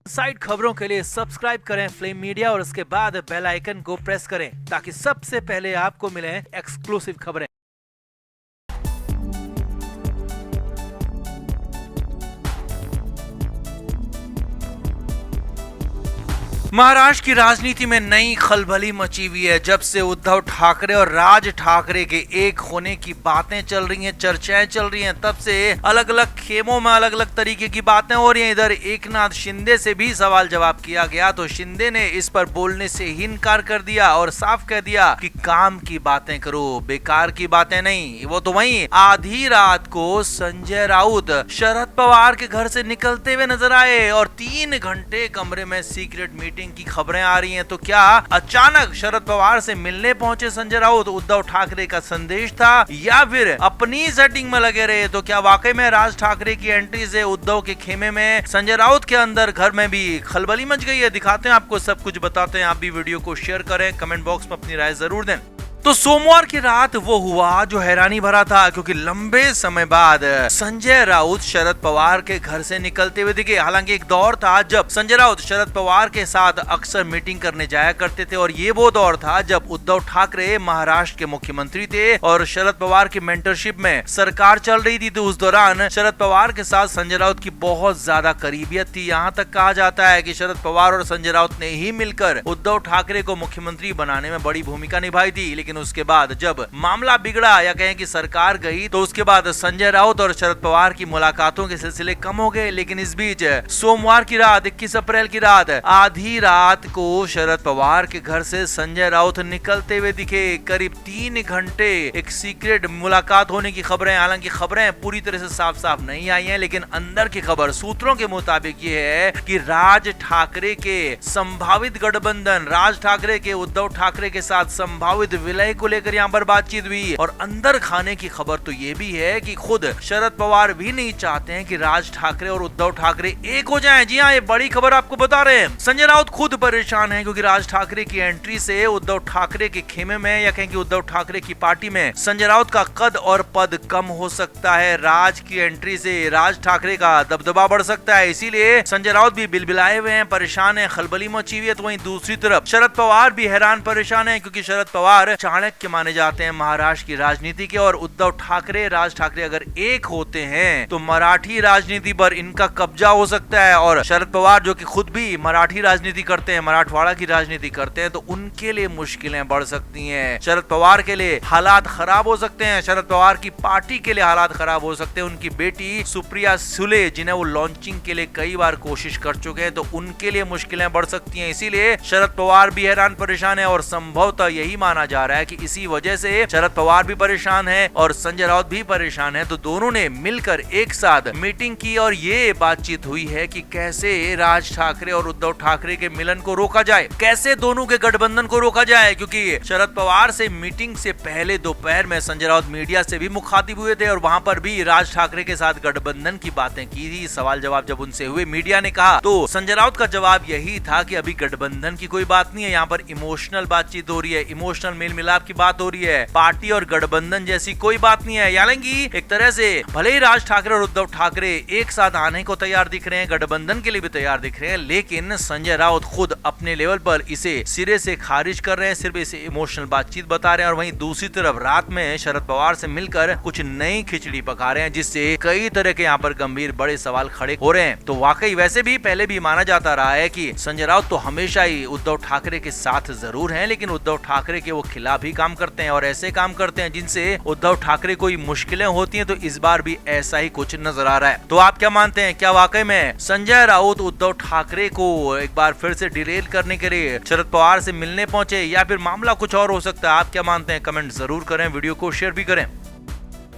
Side खबरों के लिए सब्सक्राइब करें फ्लेम मीडिया और उसके बाद बेल आइकन को प्रेस करें ताकि सबसे पहले आपको मिले एक्सक्लूसिव खबरें। महाराष्ट्र की राजनीति में नई खलबली मची हुई है। जब से उद्धव ठाकरे और राज ठाकरे के एक होने की बातें चल रही हैं, चर्चाएं चल रही हैं, तब से अलग अलग खेमों में अलग अलग तरीके की बातें हो रही हैं। इधर एकनाथ शिंदे से भी सवाल जवाब किया गया तो शिंदे ने इस पर बोलने से ही इनकार कर दिया और साफ कह दिया कि काम की बातें करो, बेकार की बातें नहीं। वो तो वहीं आधी रात को संजय राउत शरद पवार के घर से निकलते हुए नजर आए और 3 घंटे कमरे में सीक्रेट मीटिंग की खबरें आ रही हैं। तो क्या अचानक शरद पवार से मिलने पहुंचे संजय राउत उद्धव ठाकरे का संदेश था या फिर अपनी सेटिंग में लगे रहे? तो क्या वाकई में राज ठाकरे की एंट्री से उद्धव के खेमे में संजय राउत के अंदर घर में भी खलबली मच गई है? दिखाते हैं आपको, सब कुछ बताते हैं। आप भी वीडियो को शेयर करें, कमेंट बॉक्स में अपनी राय जरूर दें। तो सोमवार की रात वो हुआ जो हैरानी भरा था, क्योंकि लंबे समय बाद संजय राउत शरद पवार के घर से निकलते हुए दिखे। हालांकि एक दौर था जब संजय राउत शरद पवार के साथ अक्सर मीटिंग करने जाया करते थे और ये वो दौर था जब उद्धव ठाकरे महाराष्ट्र के मुख्यमंत्री थे और शरद पवार की मेंटरशिप में सरकार चल रही थी। तो उस दौरान शरद पवार के साथ संजय राउत की बहुत ज्यादा करीबियत थी। यहाँ तक कहा जाता है कि शरद पवार और संजय राउत ने ही मिलकर उद्धव ठाकरे को मुख्यमंत्री बनाने में बड़ी भूमिका निभाई थी। लेकिन उसके बाद जब मामला बिगड़ा या कहें कि सरकार गई तो उसके बाद संजय राउत और शरद पवार की मुलाकातों के सिलसिले कम हो गए। लेकिन इस बीच सोमवार की रात 21 अप्रैल की रात आधी रात को शरद पवार के घर से संजय राउत निकलते हुए दिखे। करीब 3 घंटे एक सीक्रेट मुलाकात होने की खबरें, हालांकि खबरें पूरी तरह से साफ साफ नहीं आई हैं, लेकिन अंदर की खबर सूत्रों के मुताबिक ये है कि राज ठाकरे के संभावित गठबंधन, राज ठाकरे के उद्धव ठाकरे के साथ संभावित विलय को लेकर यहां पर बातचीत हुई। और अंदर खाने की खबर तो ये भी है कि खुद शरद पवार भी नहीं चाहते हैं कि राज ठाकरे और उद्धव ठाकरे एक हो जाएं। जी हां, ये बड़ी खबर आपको बता रहे हैं। संजय राउत खुद परेशान है क्योंकि राज ठाकरे की एंट्री से उद्धव ठाकरे के खेमे में या कहें कि उद्धव ठाकरे की पार्टी में संजय राउत का कद और पद कम हो सकता है। राज की एंट्री से राज ठाकरे का दबदबा बढ़ सकता है, इसीलिए संजय राउत भी बिलबिलाए हुए हैं, परेशान है, खलबली मची हुई है। तो वहीं दूसरी तरफ शरद पवार भी हैरान परेशान है क्योंकि शरद पवार चाणक्य माने जाते हैं महाराष्ट्र की राजनीति के और उद्धव ठाकरे, राज ठाकरे अगर एक होते हैं तो मराठी राजनीति पर इनका कब्जा हो सकता है। और शरद पवार जो कि खुद भी मराठी राजनीति करते हैं, मराठवाड़ा की राजनीति करते हैं, तो उनके लिए मुश्किलें बढ़ सकती हैं। शरद पवार के लिए हालात खराब हो सकते हैं, शरद पवार की पार्टी के लिए हालात खराब हो सकते हैं। उनकी बेटी सुप्रिया सुले, जिन्हें वो लॉन्चिंग के लिए कई बार कोशिश कर चुके हैं, तो उनके लिए मुश्किलें बढ़ सकती हैं। इसीलिए शरद पवार भी हैरान परेशान है और संभवतः यही माना जा रहा है कि इसी वजह से शरद पवार भी परेशान है और संजय राउत भी परेशान है। तो दोनों ने मिलकर एक साथ मीटिंग की और ये बातचीत हुई है कि कैसे राज ठाकरे और उद्धव ठाकरे के मिलन को रोका जाए, कैसे दोनों के गठबंधन को रोका जाए। क्योंकि शरद पवार से मीटिंग से पहले दोपहर में संजय राउत मीडिया से भी मुखातिब हुए थे और वहां पर भी राज ठाकरे के साथ गठबंधन की बातें की थी। सवाल जवाब जब उनसे हुए, मीडिया ने कहा, तो संजय राउत का जवाब यही था कि अभी गठबंधन की कोई बात नहीं है, यहाँ पर इमोशनल बातचीत हो रही है, इमोशनल मेल मिलाप की बात हो रही है, पार्टी और गठबंधन जैसी कोई बात नहीं है। यानी एक तरह से भले ही राज ठाकरे और उद्धव ठाकरे एक साथ आने को तैयार दिख रहे हैं, गठबंधन के लिए भी तैयार दिख रहे हैं, लेकिन संजय राउत खुद अपने लेवल पर इसे सिरे से खारिज कर रहे हैं, सिर्फ इसे इमोशनल बातचीत बता रहे हैं। और वहीं दूसरी तरफ रात में शरद पवार से मिलकर कुछ नई खिचड़ी पका रहे हैं, जिससे कई तरह के यहाँ पर गंभीर बड़े सवाल खड़े हो रहे हैं। तो वाकई वैसे भी पहले भी माना जाता रहा है कि संजय राउत तो हमेशा ही उद्धव ठाकरे के साथ जरूर है, लेकिन उद्धव ठाकरे के वो खिलाफ ही काम करते हैं और ऐसे काम करते हैं जिनसे उद्धव ठाकरे को मुश्किलें होती हैं। तो इस बार भी ऐसा ही कुछ नजर आ रहा है। तो आप क्या मानते हैं, क्या वाकई में संजय राउत उद्धव ठाकरे को एक बार फिर से डिरेल करने के लिए शरद पवार से मिलने पहुंचे या फिर मामला कुछ और हो सकता है? आप क्या मानते हैं, कमेंट जरूर करें, वीडियो को शेयर भी करें।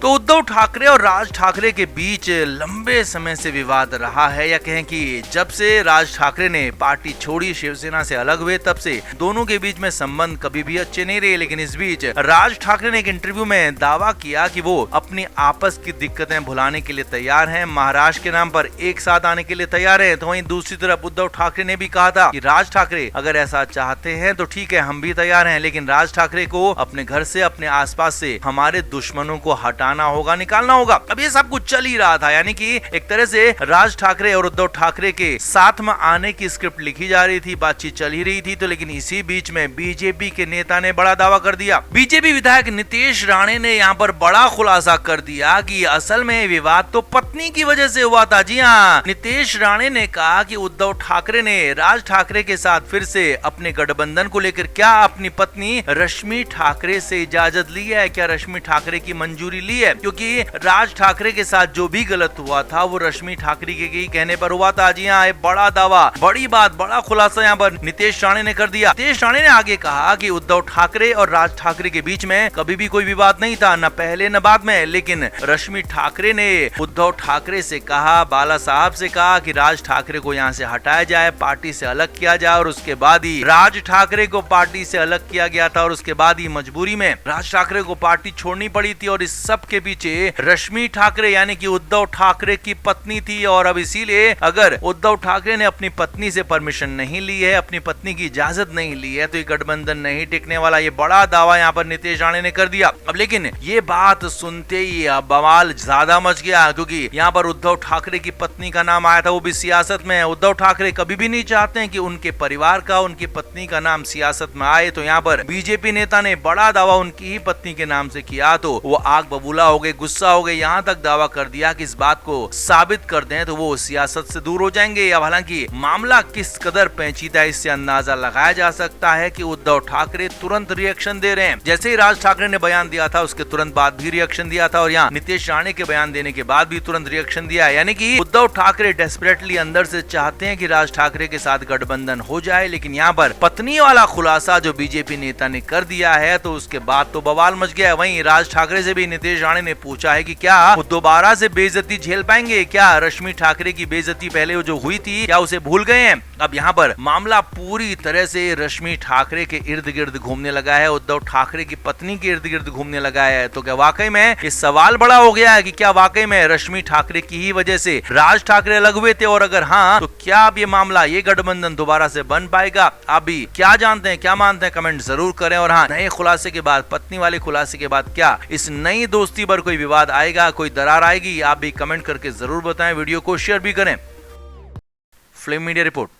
तो उद्धव ठाकरे और राज ठाकरे के बीच लंबे समय से विवाद रहा है, या कहें कि जब से राज ठाकरे ने पार्टी छोड़ी, शिवसेना से अलग हुए, तब से दोनों के बीच में संबंध कभी भी अच्छे नहीं रहे। लेकिन इस बीच राज ठाकरे ने एक इंटरव्यू में दावा किया कि वो अपनी आपस की दिक्कतें भुलाने के लिए तैयार हैं, महाराष्ट्र के नाम पर एक साथ आने के लिए तैयार हैं। तो वहीं दूसरी तरफ उद्धव ठाकरे ने भी कहा था कि राज ठाकरे अगर ऐसा चाहते हैं तो ठीक है, हम भी तैयार हैं, लेकिन राज ठाकरे को अपने घर से, अपने आसपास से हमारे दुश्मनों को हटाने लाना होगा, निकालना होगा। अब ये सब कुछ चल ही रहा था, यानी कि एक तरह से राज ठाकरे और उद्धव ठाकरे के साथ में आने की स्क्रिप्ट लिखी जा रही थी, बातचीत चल ही रही थी। तो लेकिन इसी बीच में बीजेपी के नेता ने बड़ा दावा कर दिया। बीजेपी विधायक नितेश राणे ने यहाँ पर बड़ा खुलासा कर दिया कि असल में विवाद तो पत्नी की वजह से हुआ था। जी हाँ, नितेश राणे ने कहा कि उद्धव ठाकरे ने राज ठाकरे के साथ फिर से अपने गठबंधन को लेकर क्या अपनी पत्नी रश्मि ठाकरे से इजाजत ली है, क्या रश्मि ठाकरे की मंजूरी ली है, क्योंकि राज ठाकरे के साथ जो भी गलत हुआ था वो रश्मि ठाकरे के कहने पर हुआ था। जी हाँ, बड़ा दावा, बड़ी बात, बड़ा खुलासा यहाँ पर नितेश राणे ने कर दिया। नितेश राणे ने आगे कहा कि उद्धव ठाकरे और राज ठाकरे के बीच में कभी भी कोई विवाद नहीं था, न पहले न बाद में, लेकिन रश्मि ठाकरे ने उद्धव ठाकरे से कहा, बाला साहब से कहा कि राज ठाकरे को यहाँ से हटाया जाए, पार्टी से अलग किया जाए, और उसके बाद ही राज ठाकरे को पार्टी से अलग किया गया था, और उसके बाद ही मजबूरी में राज ठाकरे को पार्टी छोड़नी पड़ी थी। और इस सब के पीछे रश्मि ठाकरे यानी कि उद्धव ठाकरे की पत्नी थी। और अब इसीलिए अगर उद्धव ठाकरे ने अपनी पत्नी से परमिशन नहीं ली है, अपनी पत्नी की इजाजत नहीं ली है, तो ये गठबंधन नहीं टिकने वाला। ये बड़ा दावा यहाँ पर नितेश राणे ने कर दिया। अब लेकिन ये बात सुनते ही बवाल ज्यादा मच गया, क्योंकि यहाँ पर उद्धव ठाकरे की पत्नी का नाम आया था, वो भी सियासत में। उद्धव ठाकरे कभी भी नहीं चाहते हैं कि उनके परिवार का, उनकी पत्नी का नाम सियासत में आए। तो यहाँ पर बीजेपी नेता ने बड़ा दावा उनकी ही पत्नी के नाम से किया, तो वो आग बबूला हो गए, गुस्सा हो गए, यहाँ तक दावा कर दिया कि इस बात को साबित कर दें तो वो सियासत से दूर हो जाएंगे। अब हालांकि मामला किस कदर पेचीदा है, इससे अंदाजा लगाया जा सकता है कि उद्धव ठाकरे तुरंत रिएक्शन दे रहे हैं। जैसे ही राज ठाकरे ने बयान दिया था, उसके तुरंत बाद भी रिएक्शन दिया था, और यहाँ नितेश राणे के बयान देने के बाद भी तुरंत रिएक्शन दिया है। यानी कि उद्धव ठाकरे डेस्परेटली अंदर से चाहते हैं कि राज ठाकरे के साथ गठबंधन हो जाए, लेकिन यहाँ पर पत्नी वाला खुलासा जो बीजेपी नेता ने कर दिया है, तो उसके बाद तो बवाल मच गया है। वहीं राज ठाकरे से भी नितेश राणे ने पूछा है कि क्या वो दोबारा से बेइज्जती झेल पाएंगे, क्या रश्मि ठाकरे की बेइज्जती पहले जो हुई थी क्या उसे भूल गए हैं। अब यहाँ पर मामला पूरी तरह से रश्मि ठाकरे के इर्द गिर्द घूमने लगा है, उद्धव ठाकरे की पत्नी के इर्द गिर्द घूमने लगा है। तो क्या वाकई में ये सवाल बड़ा हो गया है कि क्या वाकई में रश्मि ठाकरे की ही वजह से राज ठाकरे अलग हुए थे, और अगर हाँ, तो क्या अब ये मामला, ये गठबंधन दोबारा से बन पाएगा? आप भी क्या जानते हैं, क्या मानते हैं, कमेंट जरूर करें। और हाँ, नए खुलासे के बाद, पत्नी वाले खुलासे के बाद क्या इस नई दोस्ती पर कोई विवाद आएगा, कोई दरार आएगी? आप भी कमेंट करके जरूर बताएं, वीडियो को शेयर भी करें। Flame media report.